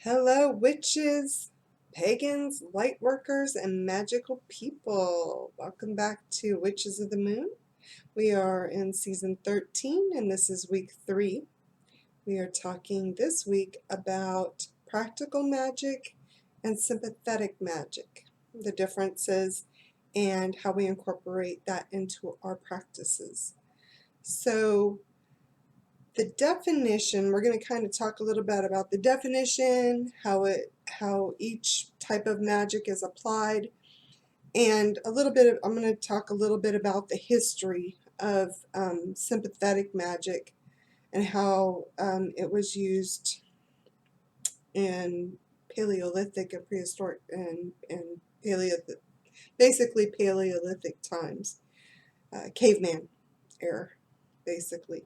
Hello, witches, pagans, light workers, and magical people. Welcome back to Witches of the Moon. We are in season 13, and this is week 3. We are talking this week about practical magic and sympathetic magic, the differences, and how we incorporate that into our practices. So, the definition, we're going to kind of talk a little bit about the definition, how each type of magic is applied, and I'm going to talk a little bit about the history of sympathetic magic and how it was used in Paleolithic and prehistoric and Paleolithic, basically Paleolithic times, caveman era, basically.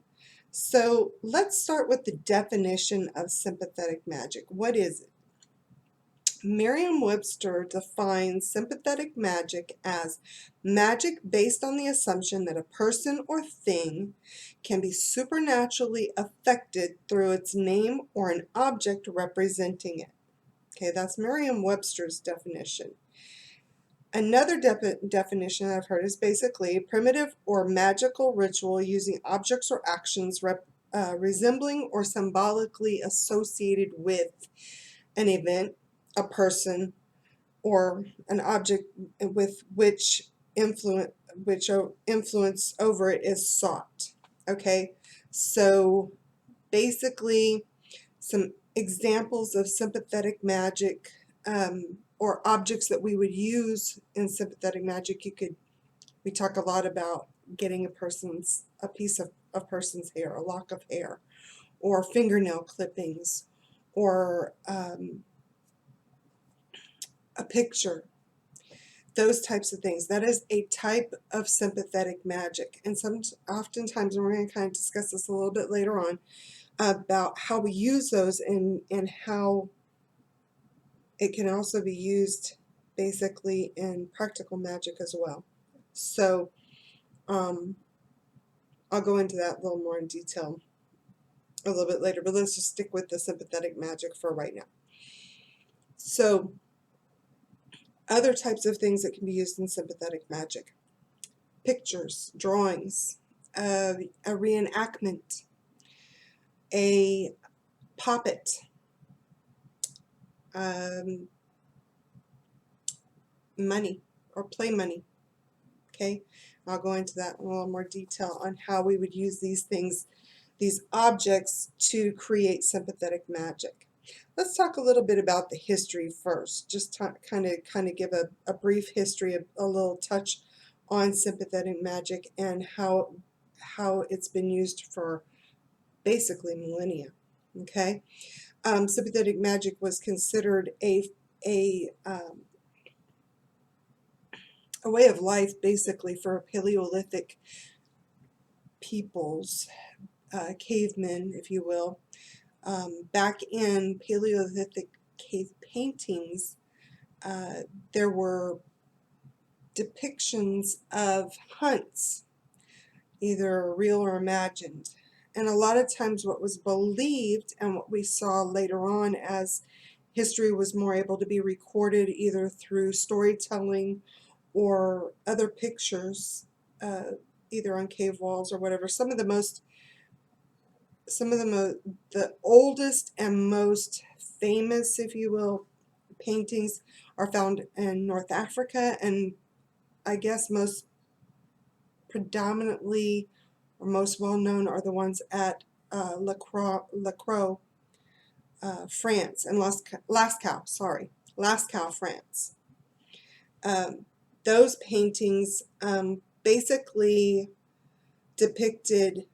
So let's start with the definition of sympathetic magic. What is it? Merriam-Webster defines sympathetic magic as magic based on the assumption that a person or thing can be supernaturally affected through its name or an object representing it. Okay, that's Merriam-Webster's definition. Another definition I've heard is basically primitive or magical ritual using objects or actions resembling or symbolically associated with an event, a person, or an object with which influence over it is sought. Okay, so basically some examples of sympathetic magic or objects that we would use in sympathetic magic. We talk a lot about getting a piece of a person's hair, a lock of hair, or fingernail clippings, or a picture, those types of things. That is a type of sympathetic magic, and oftentimes, and we're going to kind of discuss this a little bit later on, about how we use those and how it can also be used basically in practical magic as well. So I'll go into that a little more in detail a little bit later, but let's just stick with the sympathetic magic for right now. So other types of things that can be used in sympathetic magic: pictures, drawings, a reenactment, a puppet, money or play money. Okay, I'll go into that in a little more detail on how we would use these things, these objects, to create sympathetic magic. Let's talk a little bit about the history first, just kind of give a brief history, a little touch on sympathetic magic and how it's been used for basically millennia. Okay, sympathetic magic was considered a way of life, basically, for Paleolithic peoples, cavemen, if you will. Back in Paleolithic cave paintings, there were depictions of hunts, either real or imagined. And a lot of times what was believed and what we saw later on as history was more able to be recorded either through storytelling or other pictures, either on cave walls or whatever. The oldest and most famous, if you will, paintings are found in North Africa, and I guess most predominantly or most well known are the ones at Lacroix, France, and Lascaux, France. Those paintings basically depicted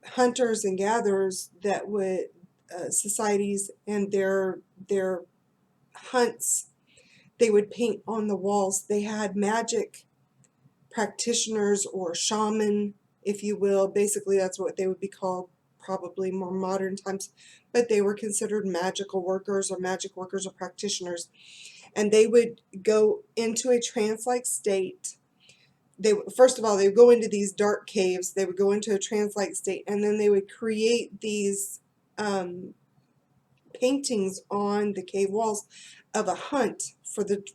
hunters and gatherers that would societies and their hunts. They would paint on the walls. They had magic practitioners or shaman, if you will. Basically, that's what they would be called, probably more modern times, but they were considered magical workers or magic workers or practitioners, and they would go into a trance-like state. First of all, they would go into these dark caves. They would go into a trance-like state, and then they would create these paintings on the cave walls of a hunt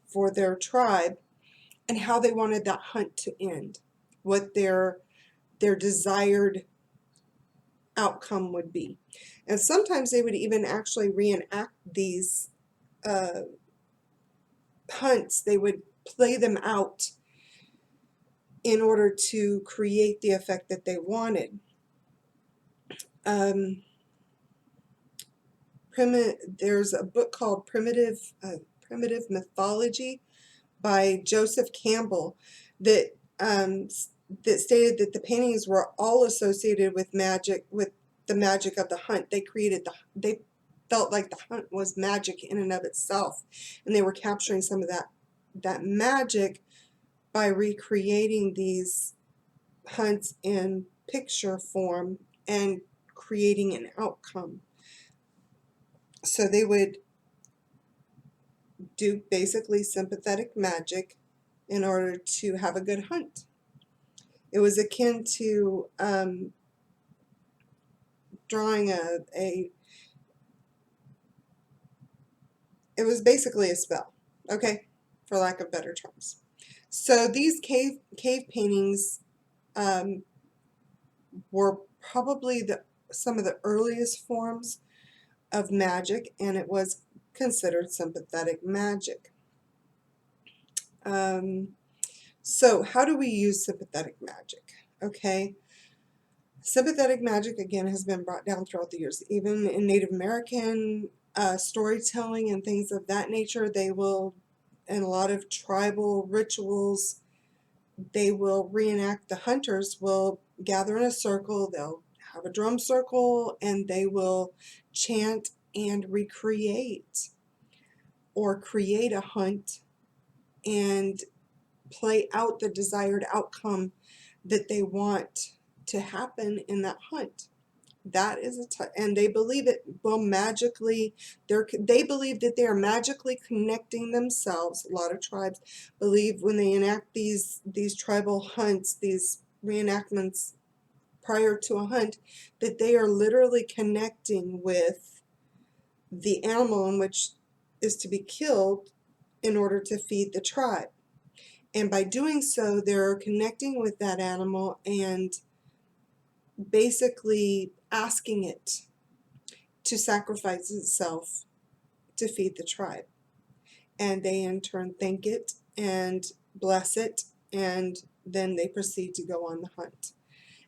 for their tribe, and how they wanted that hunt to end, what their desired outcome would be. And sometimes they would even actually reenact these hunts. They would play them out in order to create the effect that they wanted. There's a book called Primitive Mythology by Joseph Campbell that that stated that the paintings were all associated with magic, with the magic of the hunt. They felt like the hunt was magic in and of itself, and they were capturing some of that magic by recreating these hunts in picture form and creating an outcome. So they would do basically sympathetic magic in order to have a good hunt. It was akin to drawing it was basically a spell, okay, for lack of better terms. So these cave paintings were probably some of the earliest forms of magic, and it was considered sympathetic magic. So how do we use sympathetic magic? Okay, sympathetic magic, again, has been brought down throughout the years. Even in Native American storytelling and things of that nature, they will, in a lot of tribal rituals, they will reenact. The hunters will gather in a circle, they'll have a drum circle, and they will chant and recreate or create a hunt and play out the desired outcome that they want to happen in that hunt. That is and they believe it will magically, they believe that they are magically connecting themselves. A lot of tribes believe when they enact these tribal hunts, these reenactments prior to a hunt, that they are literally connecting with the animal in which is to be killed in order to feed the tribe. And by doing so, they're connecting with that animal and basically asking it to sacrifice itself to feed the tribe. And they in turn thank it and bless it, and then they proceed to go on the hunt.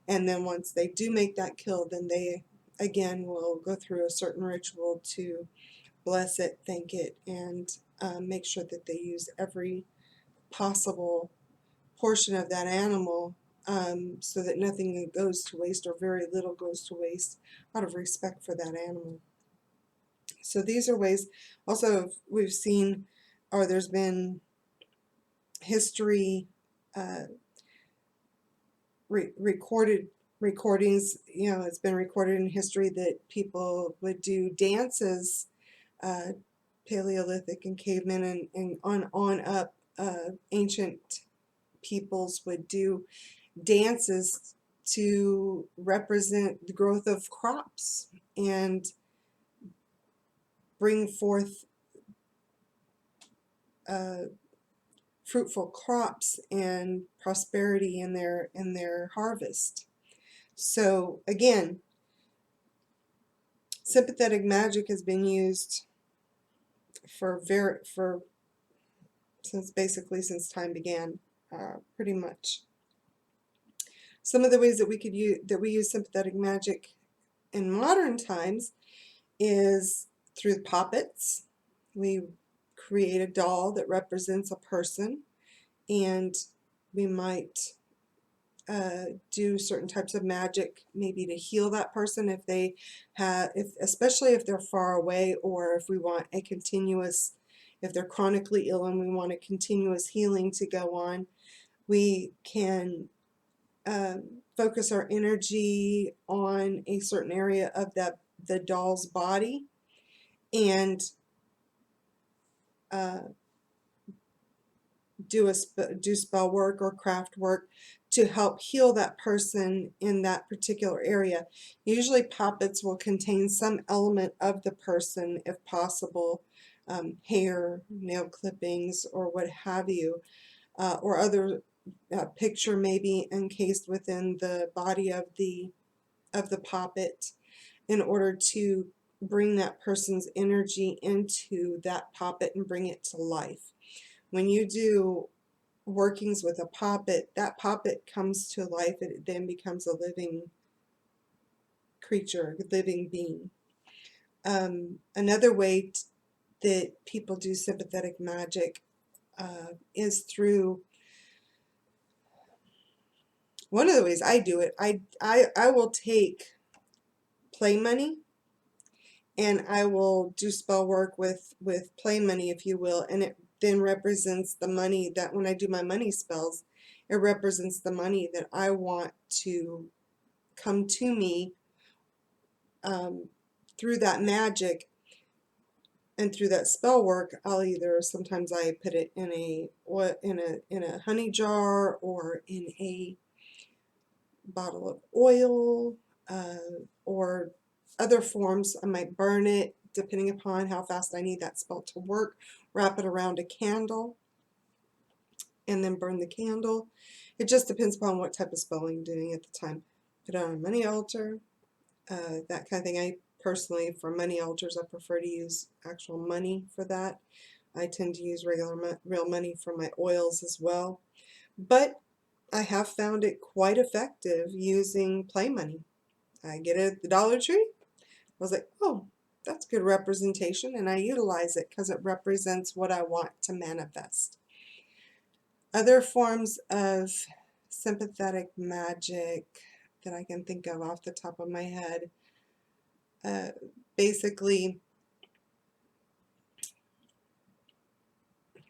And then once they do make that kill, then they again will go through a certain ritual to bless it, thank it, and make sure that they use every possible portion of that animal so that nothing goes to waste, or very little goes to waste, out of respect for that animal. So these are ways. Also, we've seen, or there's been history recordings, it's been recorded in history that people would do dances, Paleolithic and cavemen and on up, ancient peoples would do dances to represent the growth of crops and bring forth fruitful crops and prosperity in their harvest. So again, sympathetic magic has been used since time began, pretty much. Some of the ways that we use sympathetic magic in modern times is through puppets. We create a doll that represents a person, and we might do certain types of magic, maybe to heal that person especially if they're far away, or if we want if they're chronically ill and we want a continuous healing to go on. We can focus our energy on a certain area of the doll's body and do spell work or craft work to help heal that person in that particular area. Usually poppets will contain some element of the person, if possible, hair, nail clippings, or what have you, or other picture maybe encased within the body of the poppet, in order to bring that person's energy into that poppet and bring it to life. When you do workings with a poppet, that poppet comes to life. It then becomes a living creature, a living being. Another way that people do sympathetic magic is through, one of the ways I do it, I will take play money, and I will do spell work with play money, if you will, and it then represents the money that, when I do my money spells, it represents the money that I want to come to me through that magic and through that spell work. I'll either, sometimes I put it in a honey jar, or in a bottle of oil, or other forms. I might burn it, depending upon how fast I need that spell to work. Wrap it around a candle and then burn the candle. It just depends upon what type of spelling I'm doing at the time. Put it on a money altar, that kind of thing. I personally, for money altars, I prefer to use actual money for that. I tend to use real money for my oils as well. But I have found it quite effective using play money. I get it at the Dollar Tree. I was like, oh, that's good representation, and I utilize it because it represents what I want to manifest. Other forms of sympathetic magic that I can think of off the top of my head, basically,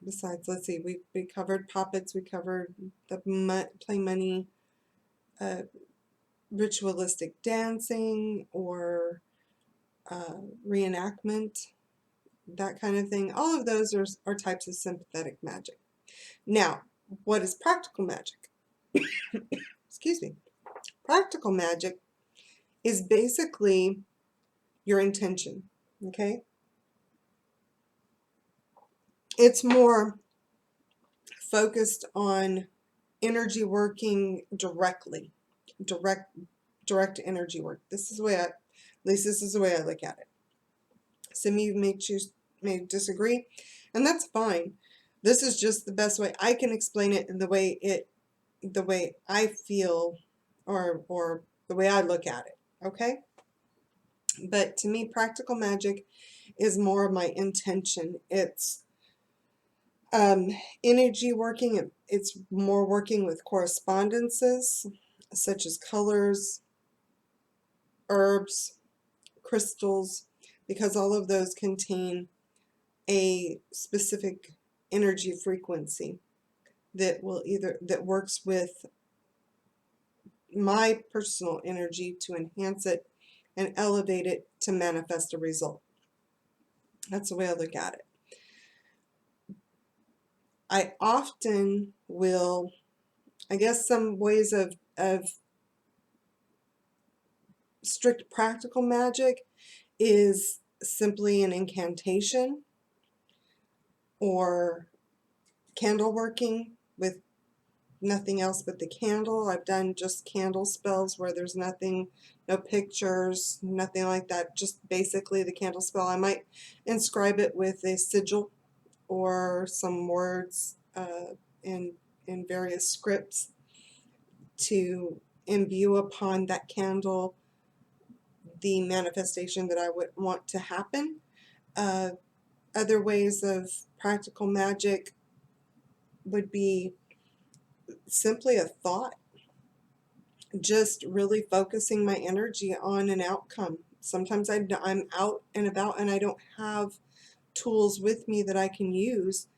besides, let's see, we covered poppets, we covered the play money, ritualistic dancing, or reenactment, that kind of thing. All of those are types of sympathetic magic. Now, what is practical magic? Excuse me. Practical magic is basically your intention, okay? It's more focused on energy working directly, direct energy work. This is the way at least this is the way I look at it. Some of you may disagree, and that's fine. This is just the best way I can explain it, and the way I feel, or the way I look at it, okay? But to me, practical magic is more of my intention. It's energy working. It's more working with correspondences, such as colors, herbs, crystals, because all of those contain a specific energy frequency that works with my personal energy to enhance it and elevate it to manifest a result. That's the way I look at it. I often will, I guess some ways of strict practical magic is simply an incantation or candle working with nothing else but the candle. I've done just candle spells where there's nothing, no pictures, nothing like that, just basically the candle spell. I might inscribe it with a sigil or some words in various scripts to imbue upon that candle the manifestation that I would want to happen. Other ways of practical magic would be simply a thought, just really focusing my energy on an outcome. Sometimes I'm out and about and I don't have tools with me that I can use,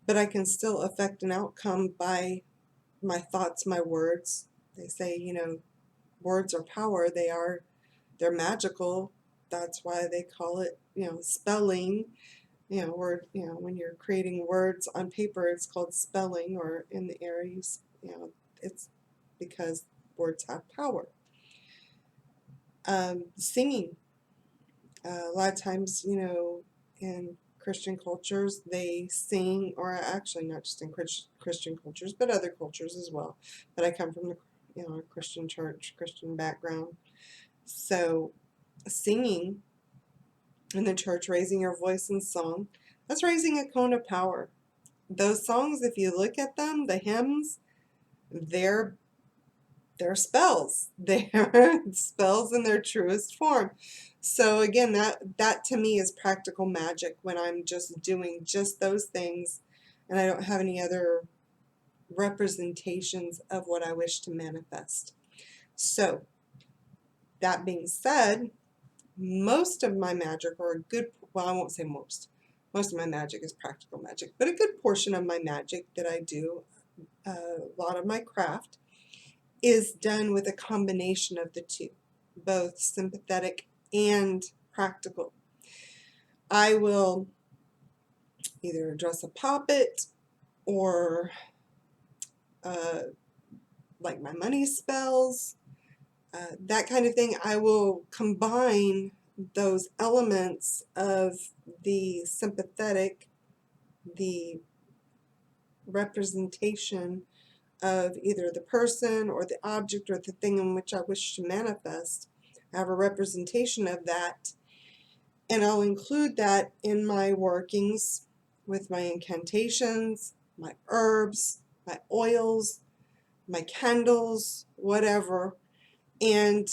but I can still affect an outcome by my thoughts, my words. They say, words are power. They're magical. That's why they call it, spelling. When you're creating words on paper, it's called spelling, or in the air, it's because words have power. Singing. A lot of times, you know, in Christian cultures, they sing, or actually not just in Christian cultures, but other cultures as well. But I come from a Christian church, Christian background. So singing in the church, raising your voice in song, that's raising a cone of power. Those songs, if you look at them, the hymns, they're spells. They're spells in their truest form. So again, that to me is practical magic, when I'm just doing just those things and I don't have any other representations of what I wish to manifest. So that being said, most of my magic, or a good, well, I won't say most of my magic is practical magic, but a good portion of my magic that I do, a lot of my craft, is done with a combination of the two, both sympathetic and practical. I will either dress a puppet or like my money spells, that kind of thing. I will combine those elements of the sympathetic, the representation of either the person or the object or the thing in which I wish to manifest. I have a representation of that, and I'll include that in my workings with my incantations, my herbs, my oils, my candles, whatever, and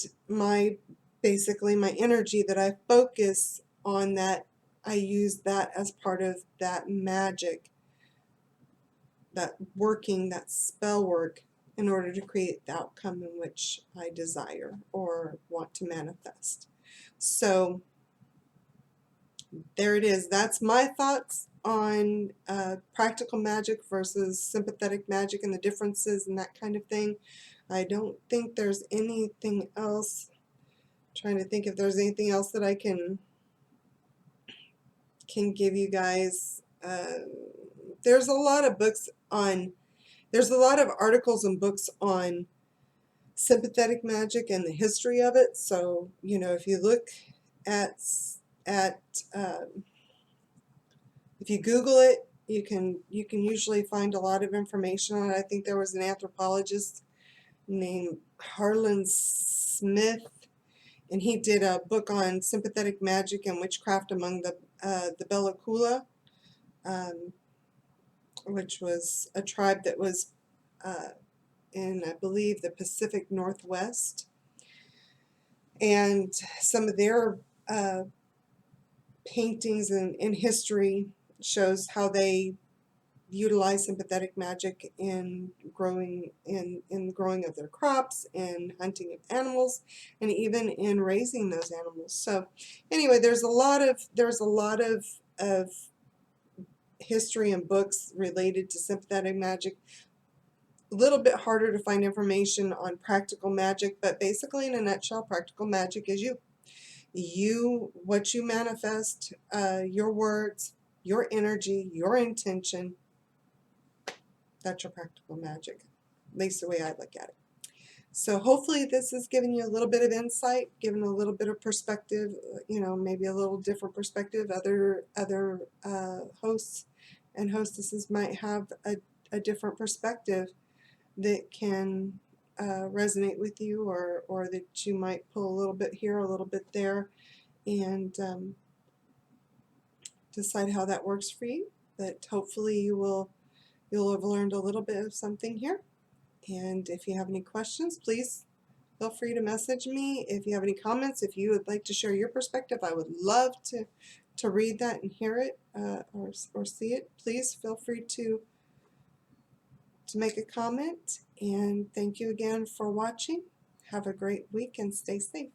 basically my energy that I focus on, that I use that as part of that magic, that working, that spell work, in order to create the outcome in which I desire or want to manifest. So there it is. That's my thoughts on practical magic versus sympathetic magic and the differences and that kind of thing. I don't think there's anything else. I'm trying to think if there's anything else that I can give you guys. There's a lot of books on, there's a lot of articles and books on sympathetic magic and the history of it. So, you know, if you look at if you Google it, you can usually find a lot of information on it. I think there was an anthropologist named Harlan Smith, and he did a book on sympathetic magic and witchcraft among the Bella Coola, which was a tribe that was in, I believe, the Pacific Northwest. And some of their paintings in history shows how they utilize sympathetic magic in growing the growing of their crops, in hunting of animals, and even in raising those animals. So anyway, there's a lot of history and books related to sympathetic magic. A little bit harder to find information on practical magic, but basically in a nutshell, practical magic is what you manifest, your words, your energy, your intention. That's your practical magic, at least the way I look at it. So hopefully this has given you a little bit of insight, given a little bit of perspective, you know, maybe a little different perspective. Other hosts and hostesses might have a different perspective that can resonate with you, or that you might pull a little bit here, a little bit there, and decide how that works for you. But hopefully you'll have learned a little bit of something here. And if you have any questions, please feel free to message me. If you have any comments, if you would like to share your perspective, I would love to read that and hear it, or see it. Please feel free to make a comment. And thank you again for watching. Have a great week and stay safe.